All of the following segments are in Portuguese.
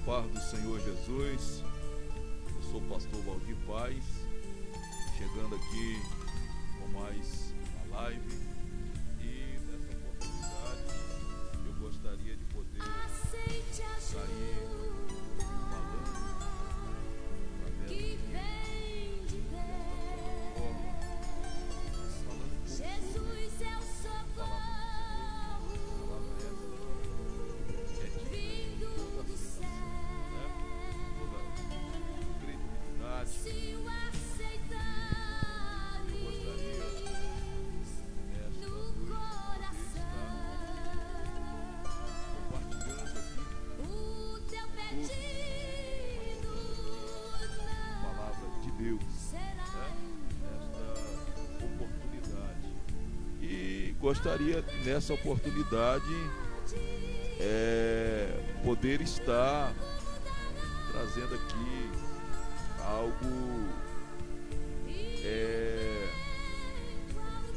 Paz do Senhor Jesus. Eu sou o pastor Valdir Paz, chegando aqui com mais uma live, e nessa oportunidade eu gostaria de poder sair falando através desta plataforma, falando um pouco sobre a palavra essa é digna de toda aceitação, toda credibilidade. Eu gostaria nesta noite de poder estar compartilhando aqui a palavra de Deus, nesta oportunidade. E gostaria nessa oportunidade poder estar trazendo aqui algo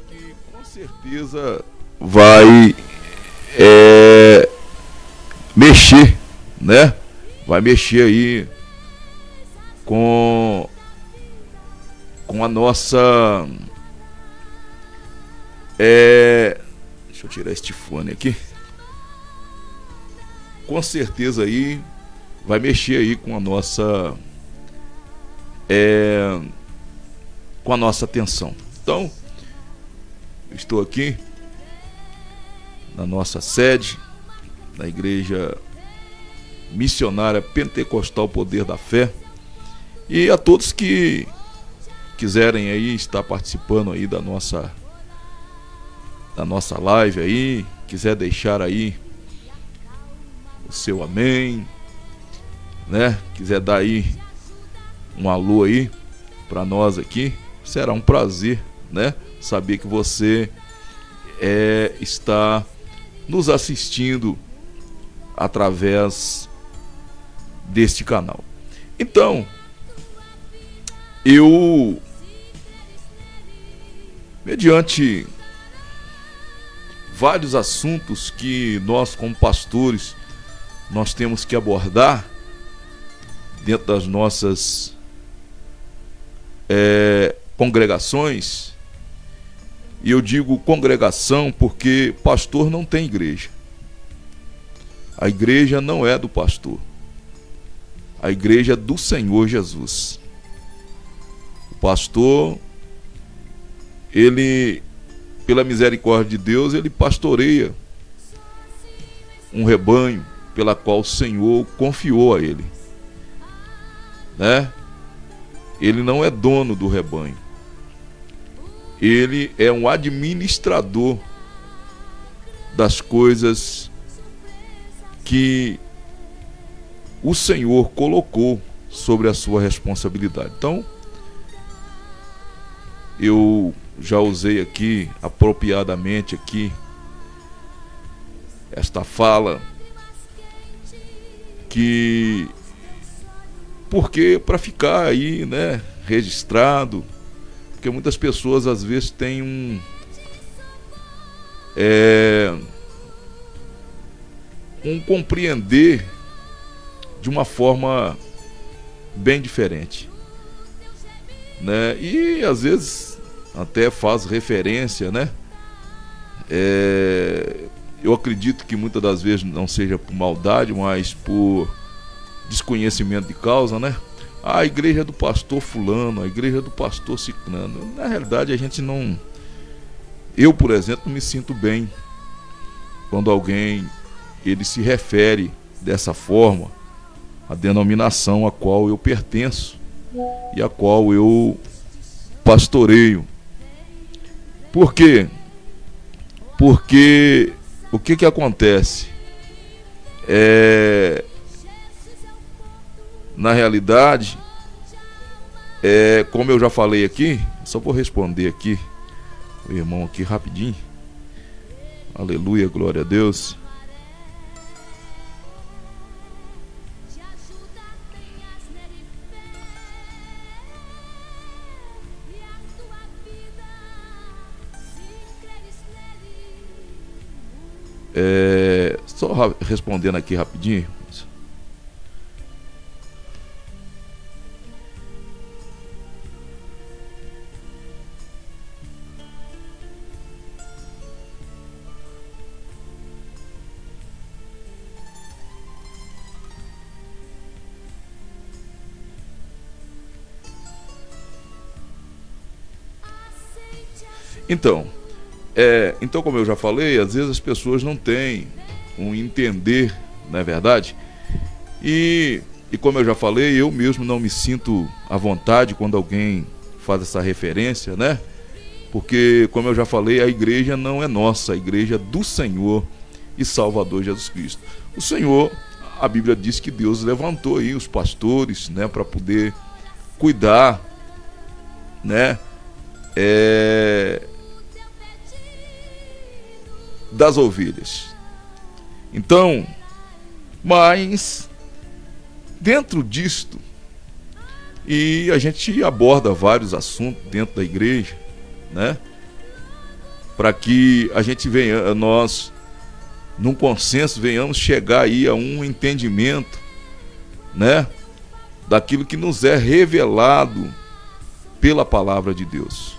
que com certeza vai mexer, né? Vai mexer aí com a nossa deixa eu tirar este fone aqui. Com certeza aí vai mexer aí com a nossa atenção. Então, eu estou aqui na nossa sede, na Igreja Missionária Pentecostal Poder da Fé, e a todos que quiserem aí estar participando aí da nossa live aí, quiser deixar aí o seu amém, né? Quiser dar aí um alô aí para nós aqui, será um prazer, né? Saber que você está nos assistindo através deste canal. Então, mediante vários assuntos que nós, como pastores, nós temos que abordar dentro das nossas congregações. E eu digo congregação porque pastor não tem igreja. A igreja não é do pastor. A igreja é do Senhor Jesus. O pastor, ele, pela misericórdia de Deus, ele pastoreia um rebanho pela qual o Senhor confiou a ele, né? Ele não é dono do rebanho. Ele é um administrador das coisas que o Senhor colocou sobre a sua responsabilidade. Então, eu já usei aqui apropriadamente aqui esta fala, que porque para ficar aí, né, registrado, porque muitas pessoas às vezes têm um compreender de uma forma bem diferente, né? E às vezes até faz referência, né? Eu acredito que muitas das vezes não seja por maldade, mas por desconhecimento de causa, né? A igreja do pastor fulano, a igreja do pastor ciclano. Na realidade a gente não... Eu, por exemplo, não me sinto bem quando alguém ele se refere dessa forma à denominação a qual eu pertenço e a qual eu pastoreio. Por quê? Porque o que acontece? Na realidade, como eu já falei aqui, só vou responder aqui o irmão aqui rapidinho. Aleluia, glória a Deus. Só respondendo aqui rapidinho. Então, como eu já falei, às vezes as pessoas não têm um entender, não é verdade? E como eu já falei, eu mesmo não me sinto à vontade quando alguém faz essa referência, né? Porque, como eu já falei, a igreja não é nossa, a igreja é do Senhor e Salvador Jesus Cristo. O Senhor, a Bíblia diz que Deus levantou aí os pastores, né, para poder cuidar, né, das ovelhas. Então, mas dentro disto, e a gente aborda vários assuntos dentro da igreja, né, para que a gente venha, nós num consenso venhamos chegar aí a um entendimento, né, daquilo que nos é revelado pela palavra de Deus,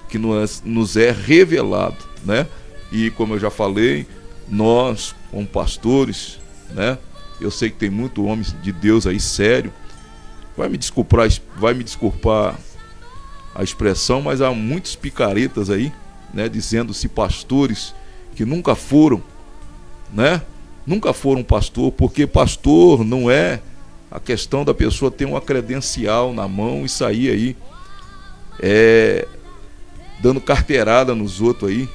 que nos é revelado, né? E como eu já falei, nós como pastores, né, eu sei que tem muito homem de Deus aí sério, vai me desculpar a expressão, mas há muitos picaretas aí, né, dizendo-se pastores que nunca foram, né? Nunca foram pastor, porque pastor não é a questão da pessoa ter uma credencial na mão e sair aí dando carteirada nos outros aí,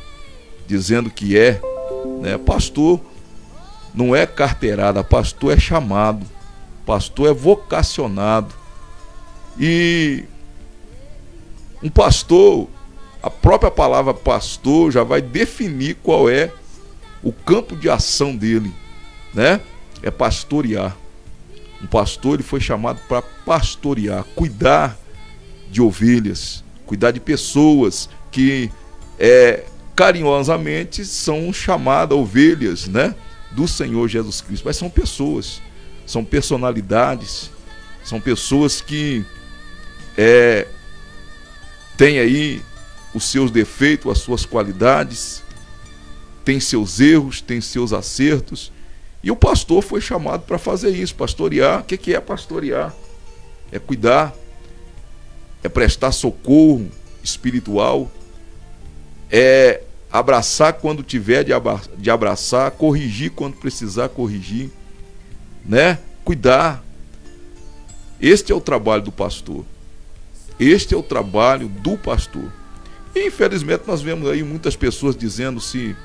dizendo que né? Pastor não é carteirada, pastor é chamado, pastor é vocacionado. E um pastor, a própria palavra pastor já vai definir qual é o campo de ação dele, né? É pastorear. Um pastor, ele foi chamado para pastorear, cuidar de ovelhas, cuidar de pessoas que carinhosamente são chamadas ovelhas, né, do Senhor Jesus Cristo, mas são pessoas, são personalidades, são pessoas que têm aí os seus defeitos, as suas qualidades, têm seus erros, têm seus acertos, e o pastor foi chamado para fazer isso, pastorear. O que é pastorear? É cuidar, é prestar socorro espiritual, é abraçar quando tiver de abraçar, corrigir quando precisar corrigir, né? Cuidar. Este é o trabalho do pastor. Este é o trabalho do pastor. E infelizmente nós vemos aí muitas pessoas dizendo-se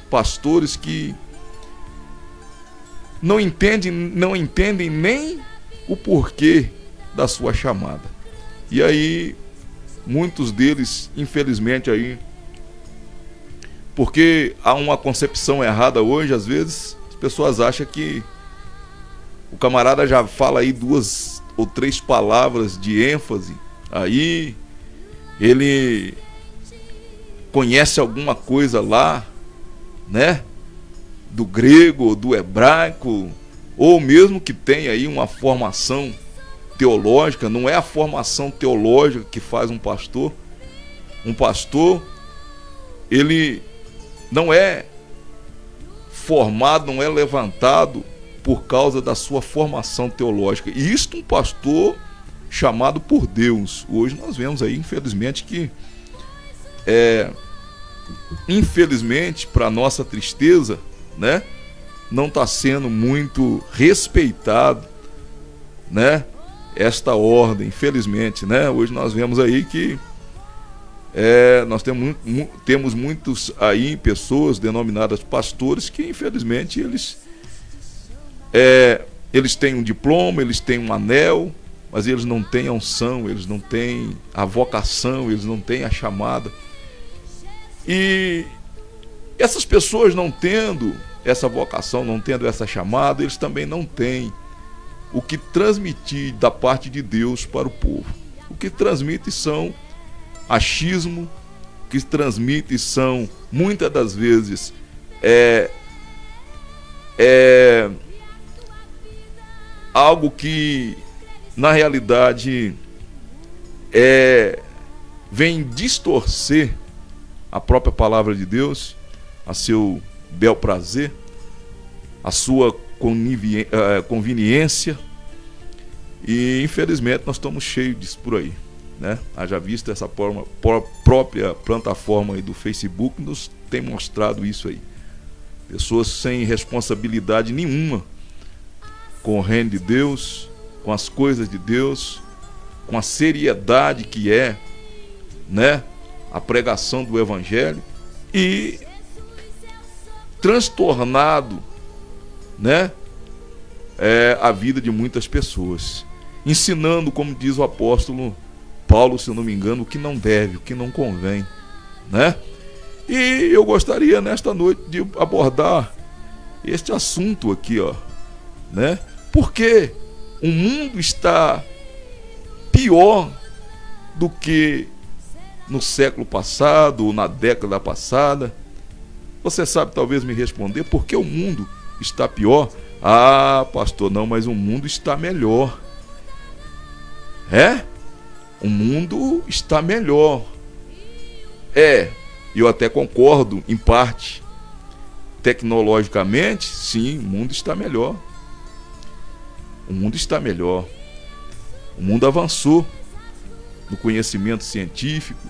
pastores que não entendem nem o porquê da sua chamada. E aí muitos deles, infelizmente aí, porque há uma concepção errada hoje, às vezes as pessoas acham que o camarada já fala aí 2 ou 3 palavras de ênfase, aí ele conhece alguma coisa lá, né, do grego, do hebraico, ou mesmo que tenha aí uma formação teológica. Não é a formação teológica que faz um pastor. Um pastor, ele não é formado, não é levantado por causa da sua formação teológica. E isto um pastor chamado por Deus. Hoje nós vemos aí, infelizmente, que infelizmente, para nossa tristeza, né, não está sendo muito respeitado, né, esta ordem, infelizmente, né? Hoje nós vemos aí que nós temos muitos aí pessoas denominadas pastores que infelizmente eles têm um diploma, eles têm um anel, mas eles não têm a unção, eles não têm a vocação, eles não têm a chamada. E essas pessoas não tendo essa vocação, não tendo essa chamada, eles também não têm o que transmitir da parte de Deus para o povo. O que transmite são achismo, o que transmite são, muitas das vezes, algo que, na realidade, vem distorcer a própria palavra de Deus, a seu bel prazer, a sua conveniência. E infelizmente nós estamos cheios disso por aí, né? Haja visto essa própria plataforma aí do Facebook nos tem mostrado isso aí. Pessoas sem responsabilidade nenhuma com o reino de Deus, com as coisas de Deus, com a seriedade que é, né, a pregação do Evangelho, e transtornado, né, a vida de muitas pessoas, ensinando, como diz o apóstolo Paulo, se eu não me engano, o que não deve, o que não convém, né? E eu gostaria nesta noite de abordar este assunto aqui, ó, né? Porque o mundo está pior do que no século passado ou na década passada. Você sabe talvez me responder por que o mundo está pior? Ah, pastor, não, mas o mundo está melhor. O mundo está melhor. Eu até concordo em parte. Tecnologicamente, sim, o mundo está melhor. O mundo está melhor. O mundo avançou no conhecimento científico.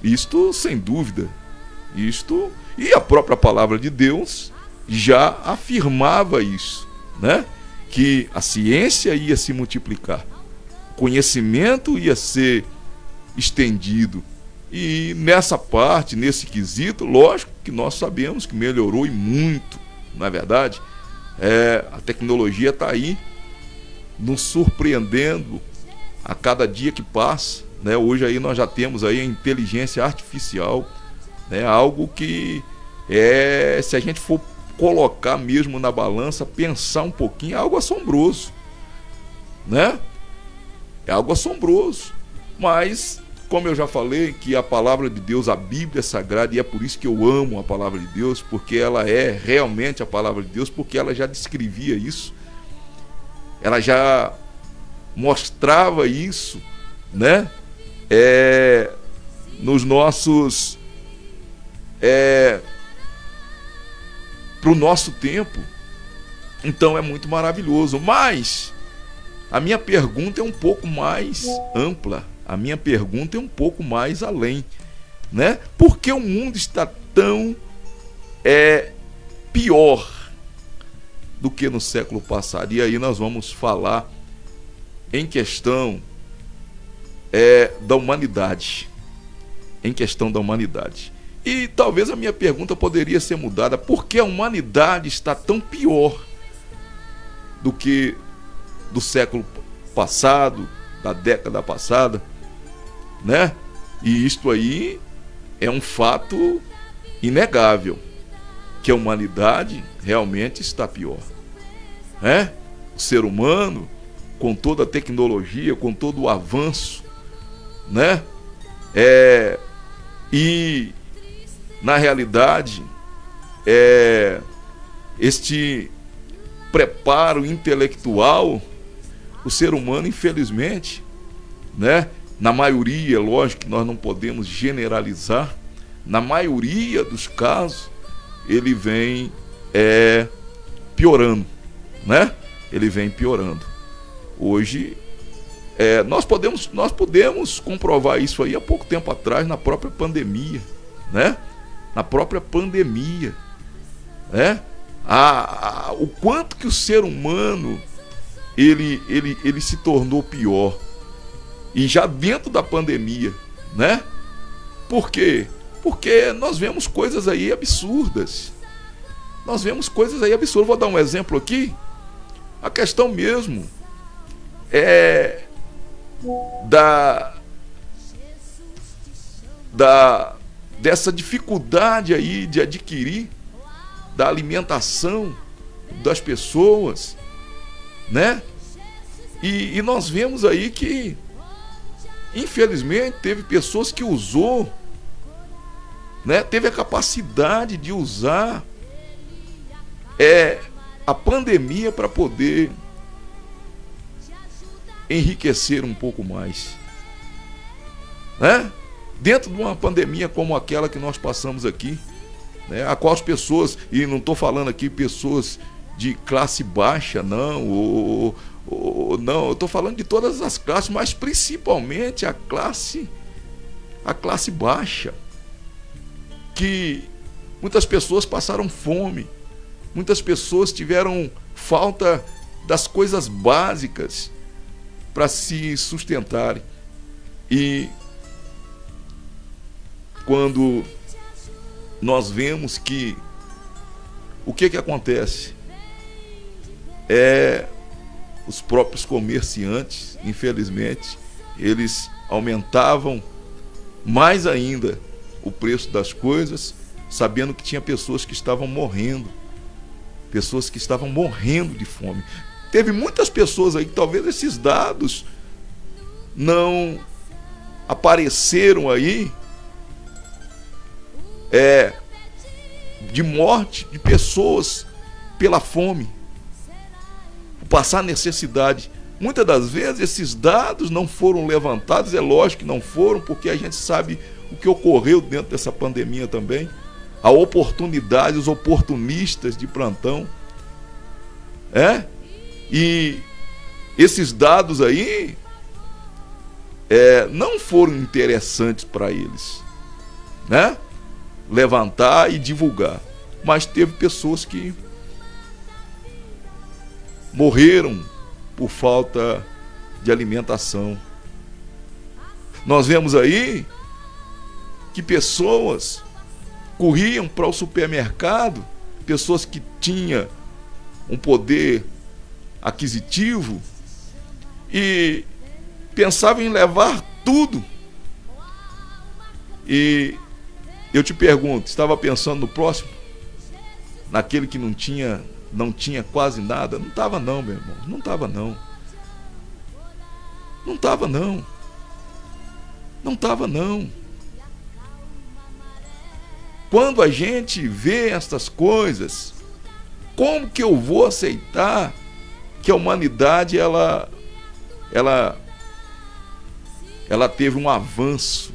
Isto, sem dúvida. E a própria palavra de Deus já afirmava isso, né? Que a ciência ia se multiplicar, o conhecimento ia ser estendido. E nessa parte, nesse quesito, lógico que nós sabemos que melhorou e muito, não é verdade? A tecnologia está aí, nos surpreendendo a cada dia que passa, né? Hoje aí nós já temos aí a inteligência artificial, né? Algo que se a gente for colocar mesmo na balança, pensar um pouquinho, é algo assombroso, né? É algo assombroso, mas como eu já falei, que a palavra de Deus, a Bíblia é sagrada, e é por isso que eu amo a palavra de Deus, porque ela é realmente a palavra de Deus, porque ela já descrevia isso, ela já mostrava isso, né? Nos nossos para o nosso tempo. Então é muito maravilhoso. Mas a minha pergunta é um pouco mais ampla, a minha pergunta é um pouco mais além, né? Por que o mundo está tão pior do que no século passado? E aí nós vamos falar em questão da humanidade, em questão da humanidade. E talvez a minha pergunta poderia ser mudada: por que a humanidade está tão pior do que do século passado, da década passada, né? E isto aí é um fato inegável, que a humanidade realmente está pior, né? O ser humano, com toda a tecnologia, com todo o avanço, né? E na realidade este preparo intelectual, o ser humano, infelizmente, né? Na maioria, lógico que nós não podemos generalizar, na maioria dos casos ele vem piorando, né? Ele vem piorando. Hoje nós podemos comprovar isso aí há pouco tempo atrás, na própria pandemia, né? Na própria pandemia, né? O quanto que o ser humano ele se tornou pior, e já dentro da pandemia, né? Por quê? Porque nós vemos coisas aí absurdas. Vou dar um exemplo aqui. A questão mesmo dessa dificuldade aí de adquirir da alimentação das pessoas, né? E nós vemos aí que, infelizmente, teve pessoas que usou, né? Teve a capacidade de usar a pandemia para poder enriquecer um pouco mais, né? Dentro de uma pandemia como aquela que nós passamos aqui, né? A qual as pessoas, e não estou falando aqui pessoas de classe baixa, não, não, eu estou falando de todas as classes, mas principalmente a classe baixa, que muitas pessoas passaram fome, muitas pessoas tiveram falta das coisas básicas para se sustentarem. E quando nós vemos que o que acontece os próprios comerciantes, infelizmente, eles aumentavam mais ainda o preço das coisas, sabendo que tinha pessoas que estavam morrendo de fome. Teve muitas pessoas aí que talvez esses dados não apareceram aí, de morte de pessoas pela fome, por passar necessidade. Muitas das vezes esses dados não foram levantados, é lógico que não foram, porque a gente sabe o que ocorreu dentro dessa pandemia também, a oportunidade, os oportunistas de plantão, e esses dados aí não foram interessantes para eles, né? Levantar e divulgar, mas teve pessoas que morreram por falta de alimentação. Nós vemos aí que pessoas corriam para o supermercado, pessoas que tinham um poder aquisitivo e pensavam em levar tudo. E eu te pergunto, estava pensando no próximo? Naquele que não tinha quase nada? Não estava não, meu irmão. Não estava não. Não estava não. Não estava, não. Quando a gente vê estas coisas, como que eu vou aceitar que a humanidade ela teve um avanço?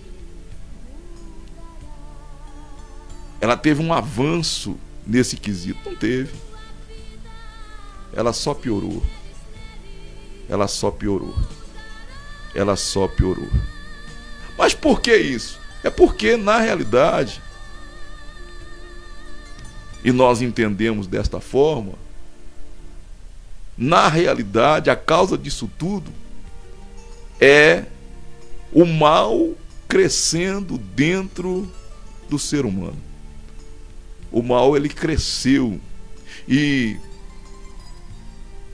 Ela teve um avanço nesse quesito? Não teve. Ela só piorou. Ela só piorou. Ela só piorou. Mas por que isso? É porque, na realidade, e nós entendemos desta forma, na realidade, a causa disso tudo é o mal crescendo dentro do ser humano. O mal, ele cresceu, e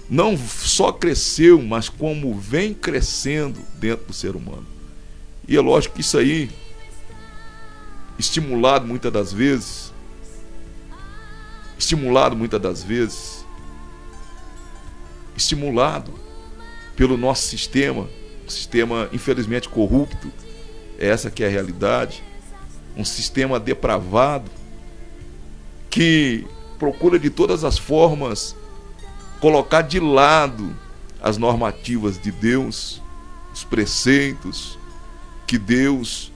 não só cresceu, mas como vem crescendo dentro do ser humano. E é lógico que isso aí, estimulado muitas das vezes pelo nosso sistema, um sistema infelizmente corrupto, essa que é a realidade, um sistema depravado, que procura de todas as formas colocar de lado as normativas de Deus, os preceitos que Deus,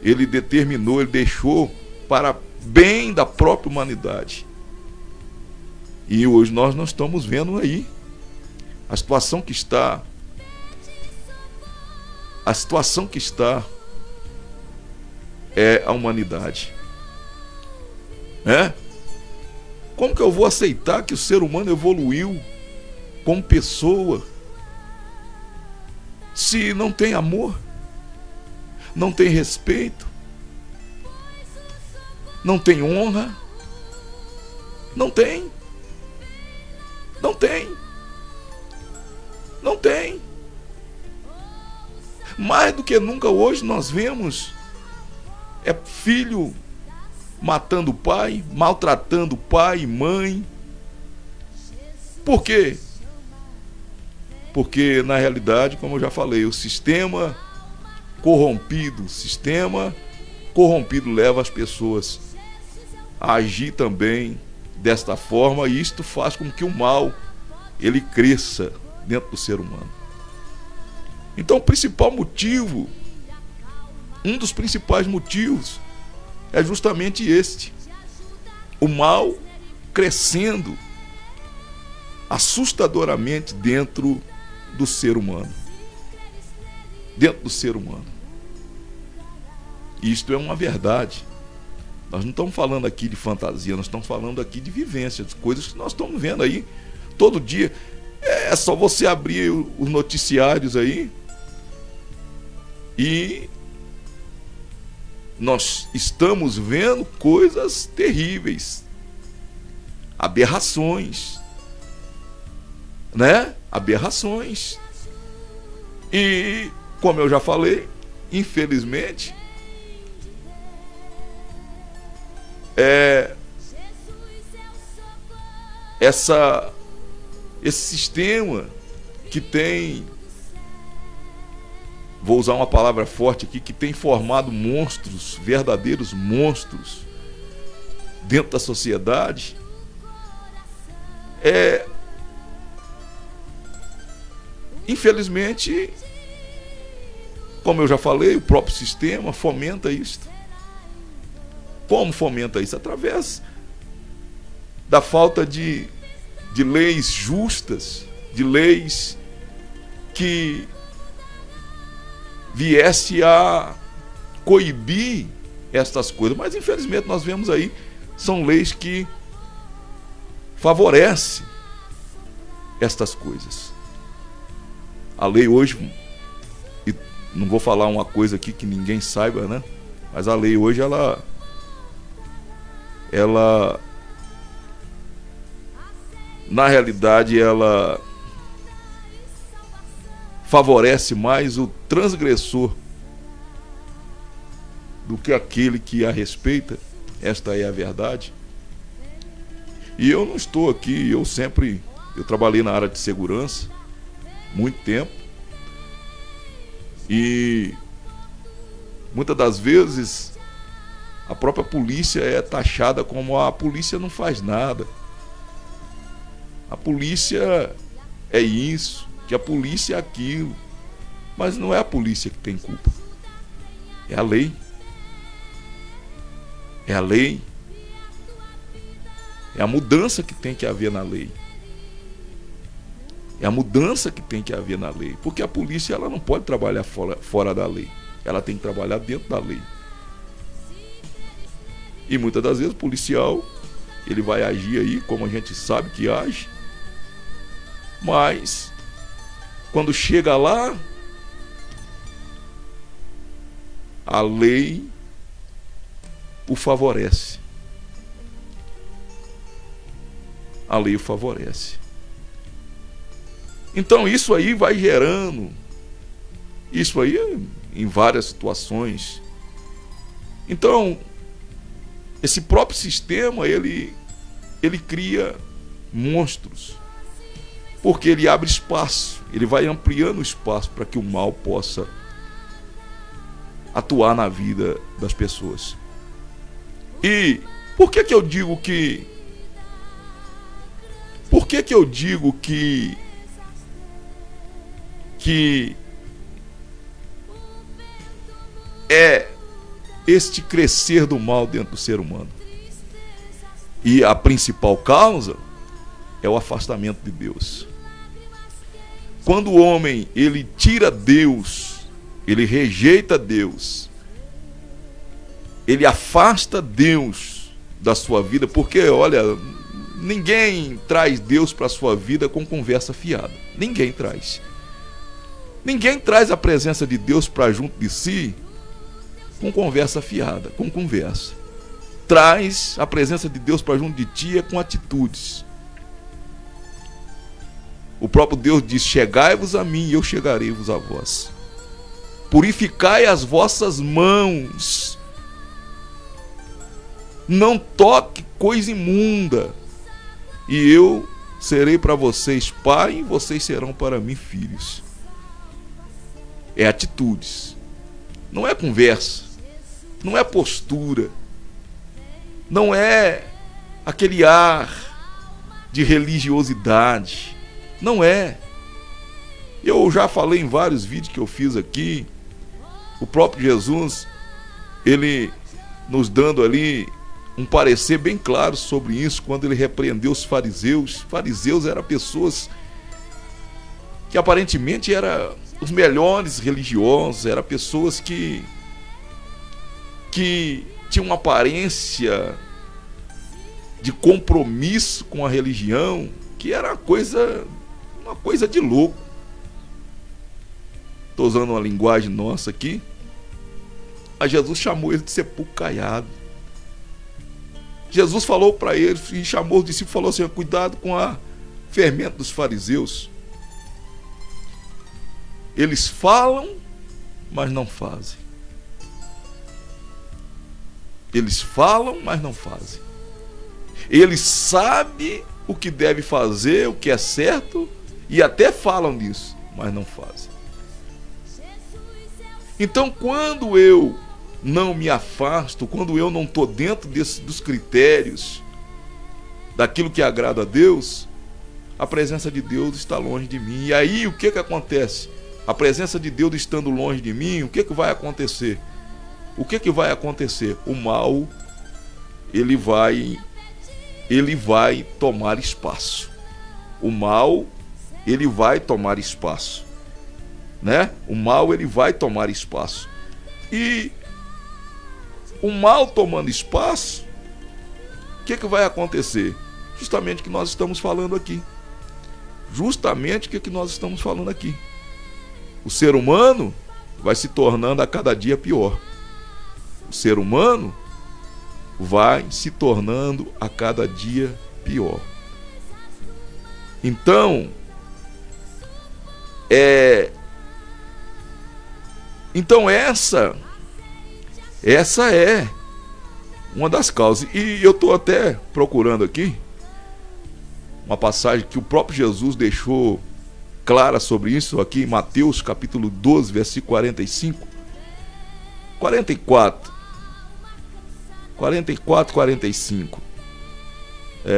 ele determinou, ele deixou para bem da própria humanidade. E hoje nós não estamos vendo aí a situação que está. A situação que está é a humanidade. Como que eu vou aceitar que o ser humano evoluiu como pessoa se não tem amor, não tem respeito, não tem honra? Não tem. Não tem. Não tem. Mais do que nunca hoje nós vemos filho matando o pai, maltratando pai e mãe. Por quê? Porque na realidade, como eu já falei, o sistema corrompido leva as pessoas a agir também desta forma, e isto faz com que o mal ele cresça dentro do ser humano. Então, o principal motivo, um dos principais motivos, é justamente este: o mal crescendo assustadoramente dentro do ser humano. Dentro do ser humano. Isto é uma verdade. Nós não estamos falando aqui de fantasia, nós estamos falando aqui de vivência, de coisas que nós estamos vendo aí todo dia. É só você abrir os noticiários aí e nós estamos vendo coisas terríveis, aberrações, né? Aberrações. E, como eu já falei, infelizmente, esse sistema que tem, vou usar uma palavra forte aqui, que tem formado monstros, verdadeiros monstros dentro da sociedade, infelizmente, como eu já falei, o próprio sistema fomenta isso. Como fomenta isso? Através da falta de leis justas, de leis que viesse a coibir estas coisas. Mas infelizmente nós vemos aí, são leis que favorecem estas coisas. A lei hoje, e não vou falar uma coisa aqui que ninguém saiba, né? Mas a lei hoje, ela na realidade, ela favorece mais o transgressor do que aquele que a respeita. Esta é a verdade. E eu não estou aqui, eu trabalhei na área de segurança muito tempo, e Muitas das vezes a própria polícia é taxada como a polícia não faz nada. A polícia é isso, que a polícia é aquilo. Mas não é a polícia que tem culpa. É a lei. É a lei. É a mudança que tem que haver na lei. É a mudança que tem que haver na lei. Porque a polícia ela não pode trabalhar fora da lei. Ela tem que trabalhar dentro da lei. E muitas das vezes o policial, ele vai agir aí como a gente sabe que age. Mas quando chega lá, a lei o favorece. A lei o favorece. Então isso aí vai gerando, isso aí em várias situações. Então, esse próprio sistema, ele cria monstros. Porque ele abre espaço, ele vai ampliando o espaço para que o mal possa atuar na vida das pessoas. E por que eu digo que... Por que eu digo que é este crescer do mal dentro do ser humano? E a principal causa é o afastamento de Deus. Quando o homem, ele tira Deus, ele rejeita Deus, ele afasta Deus da sua vida, porque, olha, ninguém traz Deus para a sua vida com conversa fiada. Ninguém traz. Ninguém traz a presença de Deus para junto de si com conversa fiada, com conversa. Traz a presença de Deus para junto de ti com atitudes. O próprio Deus diz: chegai-vos a mim e eu chegarei-vos a vós. Purificai as vossas mãos. Não toque coisa imunda. E eu serei para vocês pai e vocês serão para mim filhos. É atitudes. Não é conversa. Não é postura. Não é aquele ar de religiosidade. Não é. Eu já falei em vários vídeos que eu fiz aqui. O próprio Jesus, ele nos dando ali um parecer bem claro sobre isso, quando ele repreendeu os fariseus. Os fariseus eram pessoas que aparentemente eram os melhores religiosos, eram pessoas que tinham uma aparência de compromisso com a religião, que era uma coisa de louco. Estou usando uma linguagem nossa aqui. Mas Jesus chamou eles de sepulcro caiado. Jesus falou para eles e chamou os discípulos e falou assim: cuidado com a fermento dos fariseus. Eles falam, mas não fazem. Eles falam, mas não fazem. Eles sabem o que deve fazer, o que é certo, e até falam disso, mas não fazem. Então, quando eu não me afasto, quando eu não estou dentro dos critérios daquilo que agrada a Deus, a presença de Deus está longe de mim. E aí o que acontece? A presença de Deus estando longe de mim, o que vai acontecer? O que vai acontecer? O mal, ele vai tomar espaço. O mal, ele vai tomar espaço, né? O mal, ele vai tomar espaço. E o mal tomando espaço, o que vai acontecer? Justamente o que nós estamos falando aqui. Justamente o que nós estamos falando aqui. O ser humano vai se tornando a cada dia pior. O ser humano vai se tornando a cada dia pior. Então, essa é uma das causas. E eu estou até procurando aqui uma passagem que o próprio Jesus deixou clara sobre isso, aqui em Mateus capítulo 12, versículo 45, 44, 45.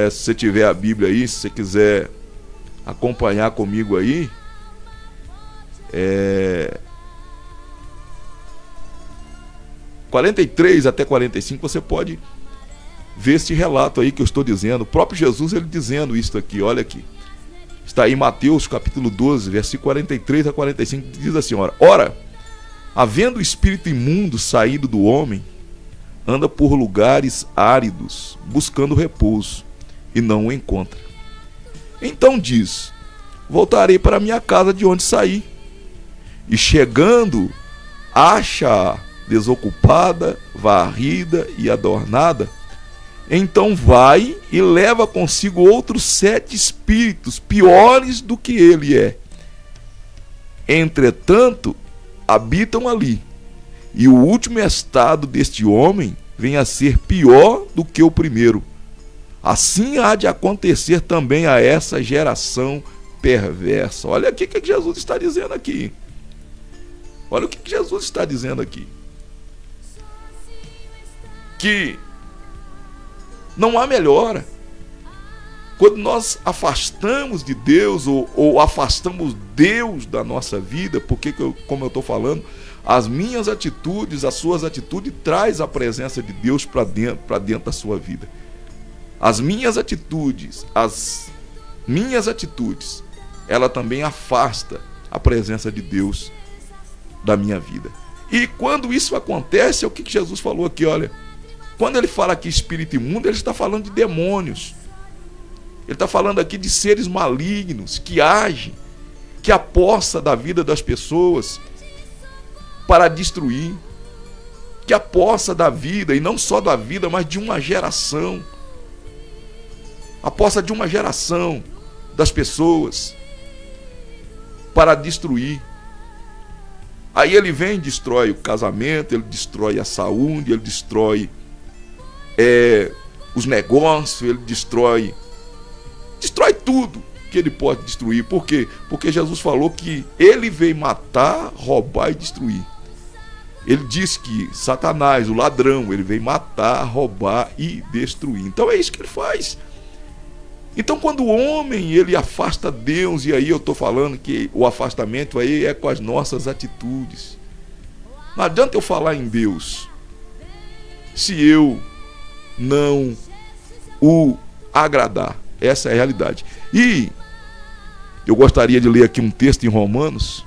Se você tiver a Bíblia aí, se você quiser acompanhar comigo aí, 43 até 45, você pode ver esse relato aí que eu estou dizendo. O próprio Jesus, ele dizendo isso aqui, olha aqui. Está aí em Mateus capítulo 12, versículo 43 a 45, diz assim: ora, havendo o espírito imundo saído do homem, anda por lugares áridos, buscando repouso, e não o encontra. Então diz: voltarei para minha casa de onde saí. E chegando, acha desocupada, varrida e adornada. Então vai e leva consigo outros 7 espíritos, piores do que ele é. Entretanto, habitam ali. E o último estado deste homem vem a ser pior do que o primeiro. Assim há de acontecer também a essa geração perversa. Olha aqui o que Jesus está dizendo aqui. Olha o que Jesus está dizendo aqui. Que não há melhora. Quando nós afastamos de Deus ou afastamos Deus da nossa vida, porque, como eu estou falando, as minhas atitudes, as suas atitudes, traz a presença de Deus para dentro da sua vida. As minhas atitudes, ela também afasta a presença de Deus da minha vida. E quando isso acontece, é o que Jesus falou aqui, olha. Quando ele fala aqui espírito imundo, ele está falando de demônios. Ele está falando aqui de seres malignos que agem, que apossam da vida das pessoas para destruir, que apossa da vida, e não só da vida, mas de uma geração. Apossa de uma geração das pessoas para destruir. Aí ele vem e destrói o casamento, ele destrói a saúde, ele destrói os negócios, ele destrói tudo que ele pode destruir. Por quê? Porque Jesus falou que ele veio matar, roubar e destruir. Ele diz que Satanás, o ladrão, ele veio matar, roubar e destruir. Então é isso que ele faz. Então quando o homem ele afasta Deus, e aí eu estou falando que o afastamento aí é com as nossas atitudes. Não adianta eu falar em Deus se eu não o agradar. Essa é a realidade. E eu gostaria de ler aqui um texto em Romanos,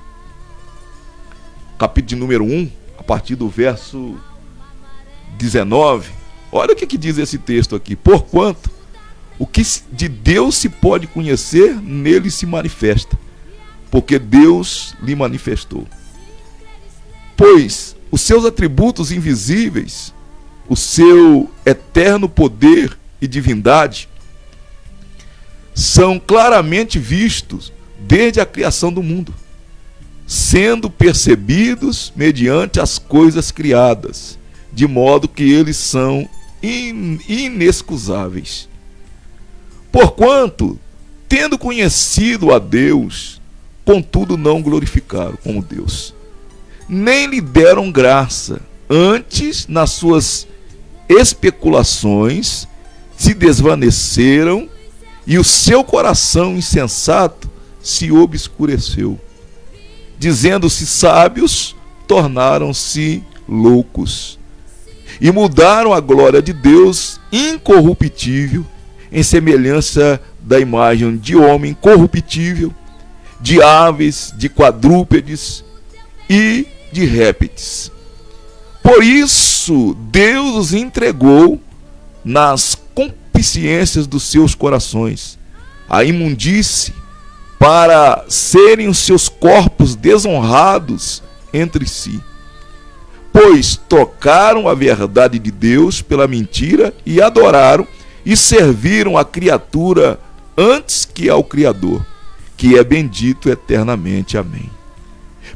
capítulo de número 1, a partir do verso 19. Olha o que diz esse texto aqui. Porquanto o que de Deus se pode conhecer, nele se manifesta, porque Deus lhe manifestou. Pois os seus atributos invisíveis, o seu eterno poder e divindade, são claramente vistos desde a criação do mundo, sendo percebidos mediante as coisas criadas, de modo que eles são inexcusáveis. Porquanto, tendo conhecido a Deus, contudo não glorificaram como Deus, nem lhe deram graça, antes nas suas especulações se desvaneceram, e o seu coração insensato se obscureceu. Dizendo-se sábios, tornaram-se loucos, e mudaram a glória de Deus incorruptível em semelhança da imagem de homem corruptível, de aves, de quadrúpedes e de répteis. Por isso Deus os entregou nas concupiscências dos seus corações a imundície, para serem os seus corpos desonrados entre si. Pois trocaram a verdade de Deus pela mentira e adoraram e serviram a criatura antes que ao Criador, que é bendito eternamente. Amém.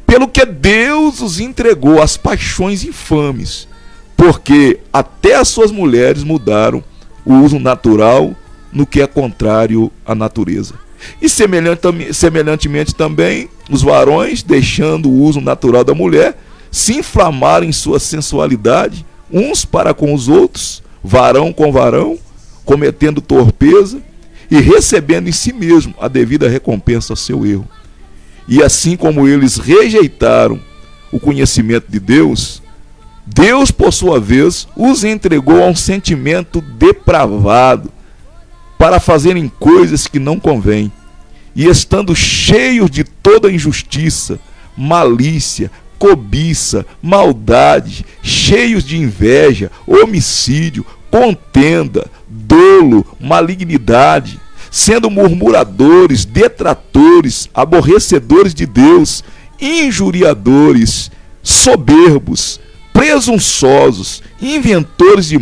Pelo que Deus os entregou às paixões infames, porque até as suas mulheres mudaram o uso natural no que é contrário à natureza. E semelhantemente também, os varões, deixando o uso natural da mulher, se inflamaram em sua sensualidade, uns para com os outros, varão com varão, cometendo torpeza e recebendo em si mesmo a devida recompensa ao seu erro. E assim como eles rejeitaram o conhecimento de Deus, Deus, por sua vez, os entregou a um sentimento depravado para fazerem coisas que não convêm. E estando cheios de toda injustiça, malícia, cobiça, maldade, cheios de inveja, homicídio, contenda, dolo, malignidade, sendo murmuradores, detratores, aborrecedores de Deus, injuriadores, soberbos, presunçosos, inventores de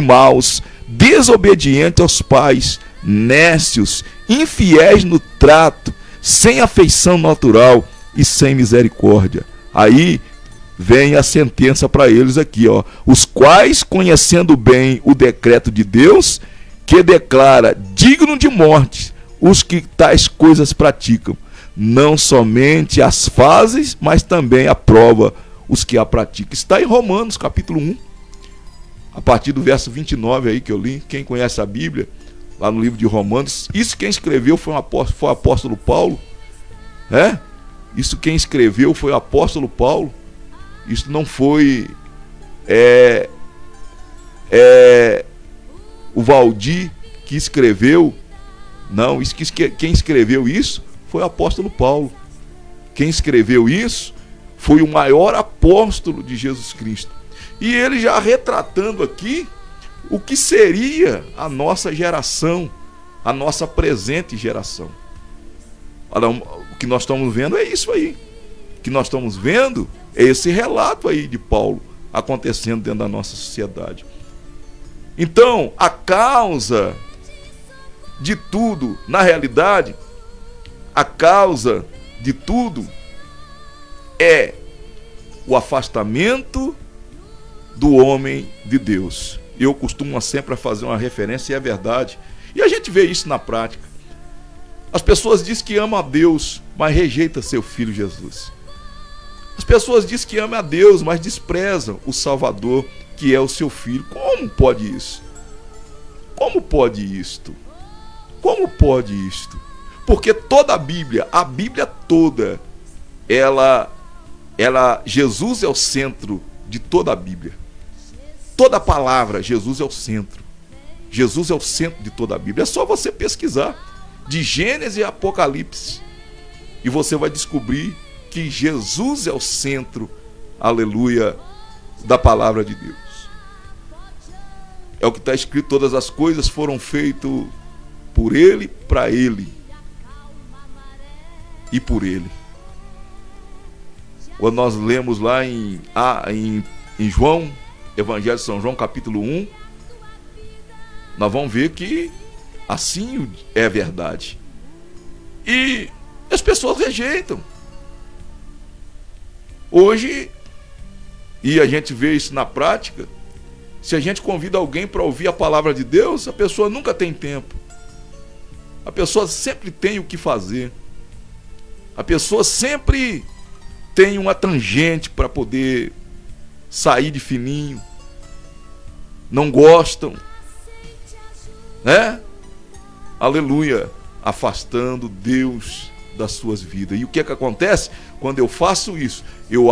maus, desobedientes aos pais, nécios, infiéis no trato, sem afeição natural e sem misericórdia. Aí vem a sentença para eles aqui, ó. Os quais, conhecendo bem o decreto de Deus, que declara digno de morte os que tais coisas praticam, não somente as fazem, mas também aprova os que a praticam. Está em Romanos capítulo 1, a partir do verso 29 aí que eu li. Quem conhece a Bíblia, lá no livro de Romanos, isso quem escreveu foi o apóstolo Paulo, isso quem escreveu foi o apóstolo Paulo. Isso não foi o Valdir que escreveu, não. Quem escreveu isso foi o apóstolo Paulo. Quem escreveu isso foi o maior apóstolo de Jesus Cristo. E ele já retratando aqui o que seria a nossa geração, a nossa presente geração. O que nós estamos vendo é isso aí. O que nós estamos vendo é esse relato aí de Paulo acontecendo dentro da nossa sociedade. Então, a causa de tudo, na realidade, a causa de tudo é o afastamento do homem de Deus. Eu costumo sempre fazer uma referência, e é verdade. E a gente vê isso na prática. As pessoas dizem que amam a Deus, mas rejeitam seu filho Jesus. As pessoas dizem que amam a Deus, mas desprezam o Salvador, que é o seu filho. Como pode isso? Como pode isto? Como pode isto? Porque toda a Bíblia toda, Jesus é o centro de toda a Bíblia. Toda a palavra, Jesus é o centro. Jesus é o centro de toda a Bíblia. É só você pesquisar de Gênesis e Apocalipse e você vai descobrir que Jesus é o centro, aleluia, da palavra de Deus. É o que está escrito: todas as coisas foram feitas por Ele, para Ele e por Ele. Quando nós lemos lá em João, Evangelho de São João, capítulo 1, nós vamos ver que assim é verdade. E as pessoas rejeitam. Hoje, e a gente vê isso na prática, se a gente convida alguém para ouvir a palavra de Deus, a pessoa nunca tem tempo. A pessoa sempre tem o que fazer. A pessoa sempre tem uma tangente para poder sair de fininho. Não gostam, né? Aleluia, afastando Deus das suas vidas. E o que é que acontece? Quando eu faço isso, eu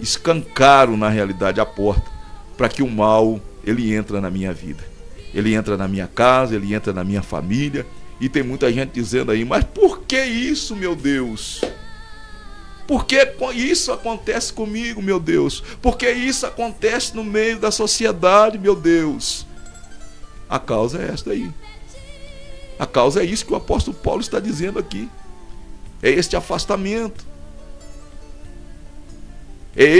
escancaro na realidade a porta para que o mal, ele entra na minha vida. Ele entra na minha casa, ele entra na minha família. E tem muita gente dizendo aí: mas por que isso, meu Deus? Por que isso acontece comigo, meu Deus? Por que isso acontece no meio da sociedade, meu Deus? A causa é esta aí. A causa é isso que o apóstolo Paulo está dizendo aqui. É este afastamento. É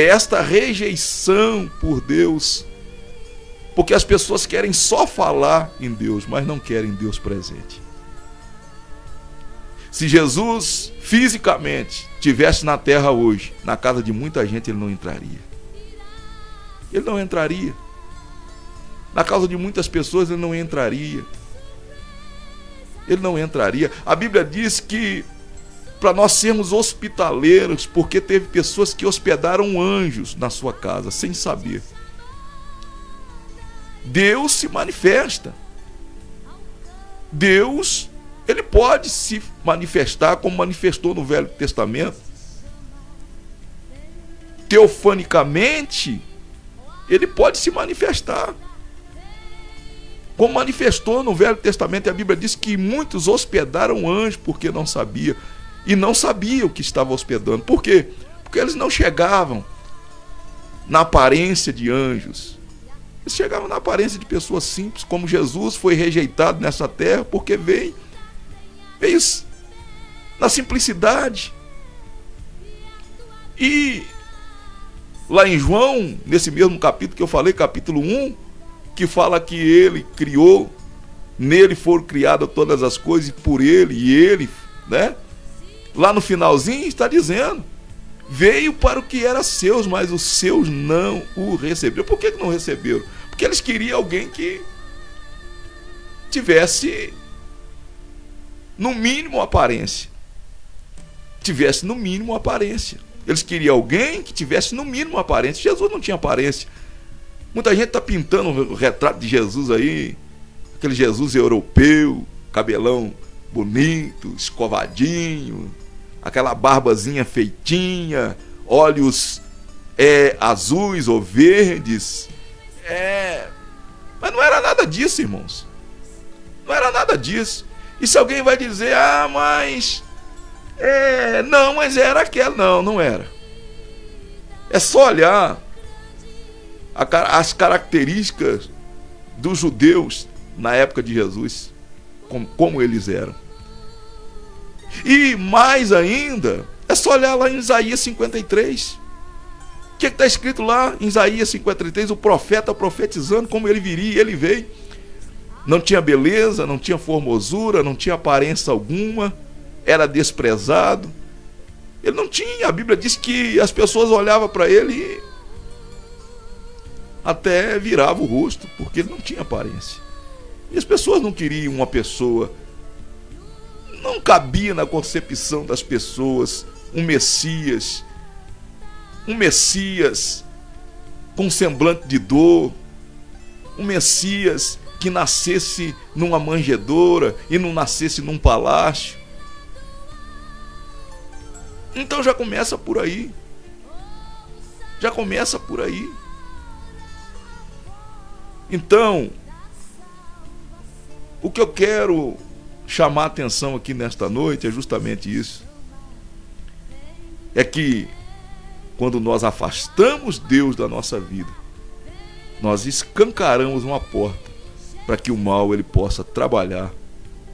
esta rejeição por Deus. Porque as pessoas querem só falar em Deus, mas não querem Deus presente. Se Jesus fisicamente estivesse na terra hoje, na casa de muita gente, ele não entraria. Ele não entraria. Na casa de muitas pessoas ele não entraria. Ele não entraria. A Bíblia diz que para nós sermos hospitaleiros, porque teve pessoas que hospedaram anjos na sua casa, sem saber. Deus se manifesta. Deus, ele pode se manifestar como manifestou no Velho Testamento. Teofanicamente, ele pode se manifestar. Como manifestou no Velho Testamento, a Bíblia diz que muitos hospedaram anjos porque não sabiam. E não sabiam que estava hospedando. Por quê? Porque eles não chegavam na aparência de anjos. Eles chegavam na aparência de pessoas simples, como Jesus foi rejeitado nessa terra, porque veio na simplicidade. E lá em João, nesse mesmo capítulo que eu falei, capítulo 1, que fala que ele criou, nele foram criadas todas as coisas, e por ele, e ele, né? Lá no finalzinho está dizendo: veio para o que era seus, mas os seus não o receberam. Por que não receberam? Porque eles queriam alguém que tivesse no mínimo aparência. Tivesse no mínimo aparência. Eles queriam alguém que tivesse no mínimo aparência. Jesus não tinha aparência. Muita gente está pintando o retrato de Jesus aí, aquele Jesus europeu, cabelão bonito, escovadinho, aquela barbazinha feitinha, olhos azuis ou verdes. Mas não era nada disso, irmãos. Não era nada disso. E se alguém vai dizer: mas não, mas era aquela. Não, não era. É só olhar as características dos judeus na época de Jesus, como eles eram. E mais ainda, é só olhar lá em Isaías 53. O que está escrito lá em Isaías 53? O profeta profetizando como ele viria, ele veio. Não tinha beleza, não tinha formosura, não tinha aparência alguma, era desprezado. Ele não tinha, a Bíblia diz que as pessoas olhavam para ele e até virava o rosto, porque ele não tinha aparência. E as pessoas não queriam uma pessoa, não cabia na concepção das pessoas um Messias com semblante de dor, um Messias que nascesse numa manjedoura e não nascesse num palácio. Então já começa por aí. Já começa por aí. Então, o que eu quero chamar a atenção aqui nesta noite é justamente isso. É que quando nós afastamos Deus da nossa vida, nós escancaramos uma porta para que o mal ele possa trabalhar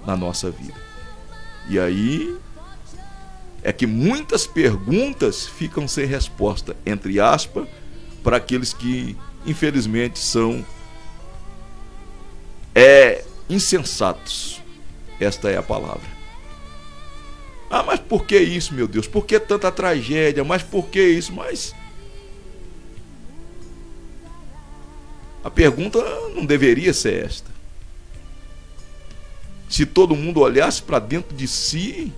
na nossa vida. E aí é que muitas perguntas ficam sem resposta, entre aspas, para aqueles que infelizmente são insensatos. Esta é a palavra. Mas por que isso, meu Deus? Por que tanta tragédia? Mas por que isso? Mas a pergunta não deveria ser esta. Se todo mundo olhasse para dentro de si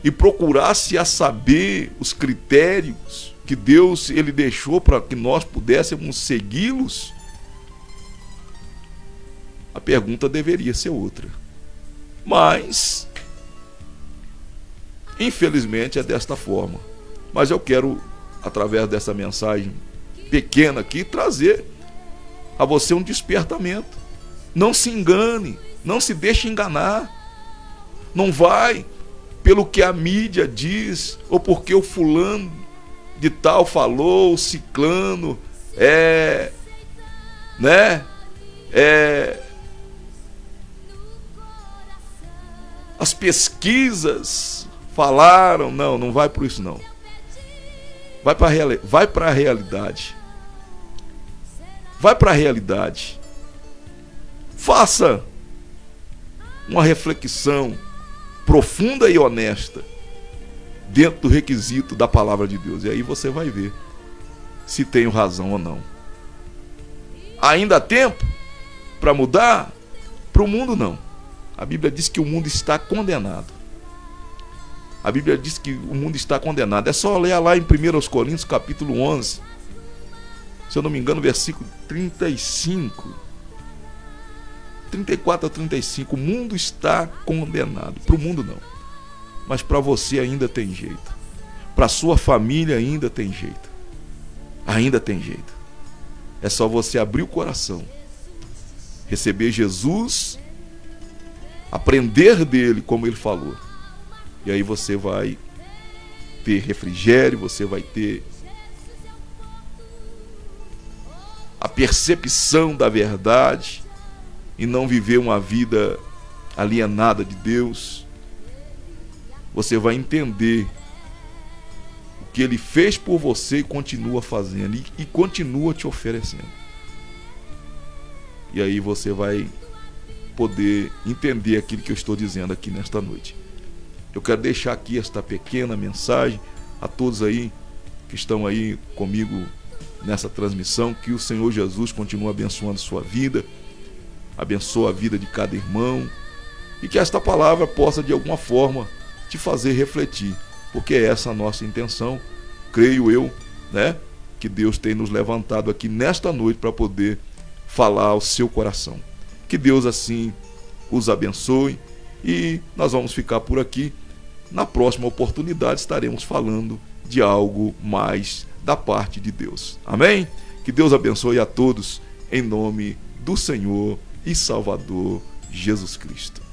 e procurasse a saber os critérios que Deus ele deixou para que nós pudéssemos segui-los, a pergunta deveria ser outra. Mas infelizmente é desta forma. Mas eu quero, através dessa mensagem pequena aqui, trazer a você um despertamento. Não se engane, não se deixe enganar. Não vai pelo que a mídia diz, ou porque o fulano de tal falou, o ciclano as pesquisas falaram. Não vai por isso não. Vai para a realidade. Vai para a realidade. Faça uma reflexão profunda e honesta dentro do requisito da palavra de Deus. E aí você vai ver se tenho razão ou não. Ainda há tempo para mudar? Para o mundo não. A Bíblia diz que o mundo está condenado. A Bíblia diz que o mundo está condenado. É só ler lá em 1 Coríntios capítulo 11, se eu não me engano, versículo 35, 34 a 35. O mundo está condenado. Para o mundo não, mas para você ainda tem jeito. Para sua família ainda tem jeito. Ainda tem jeito. É só você abrir o coração, receber Jesus, aprender dele como ele falou. E aí você vai ter refrigério, você vai ter a percepção da verdade e não viver uma vida alienada de Deus. Você vai entender o que ele fez por você e continua fazendo e continua te oferecendo. E aí você vai poder entender aquilo que eu estou dizendo aqui nesta noite. Eu quero deixar aqui esta pequena mensagem a todos aí que estão aí comigo nessa transmissão. Que o Senhor Jesus continue abençoando sua vida, abençoa a vida de cada irmão, e que esta palavra possa de alguma forma te fazer refletir, porque é essa a nossa intenção, creio eu, né? Que Deus tem nos levantado aqui nesta noite para poder falar ao seu coração. Que Deus assim os abençoe, e nós vamos ficar por aqui. Na próxima oportunidade estaremos falando de algo mais da parte de Deus. Amém? Que Deus abençoe a todos, em nome do Senhor e Salvador Jesus Cristo.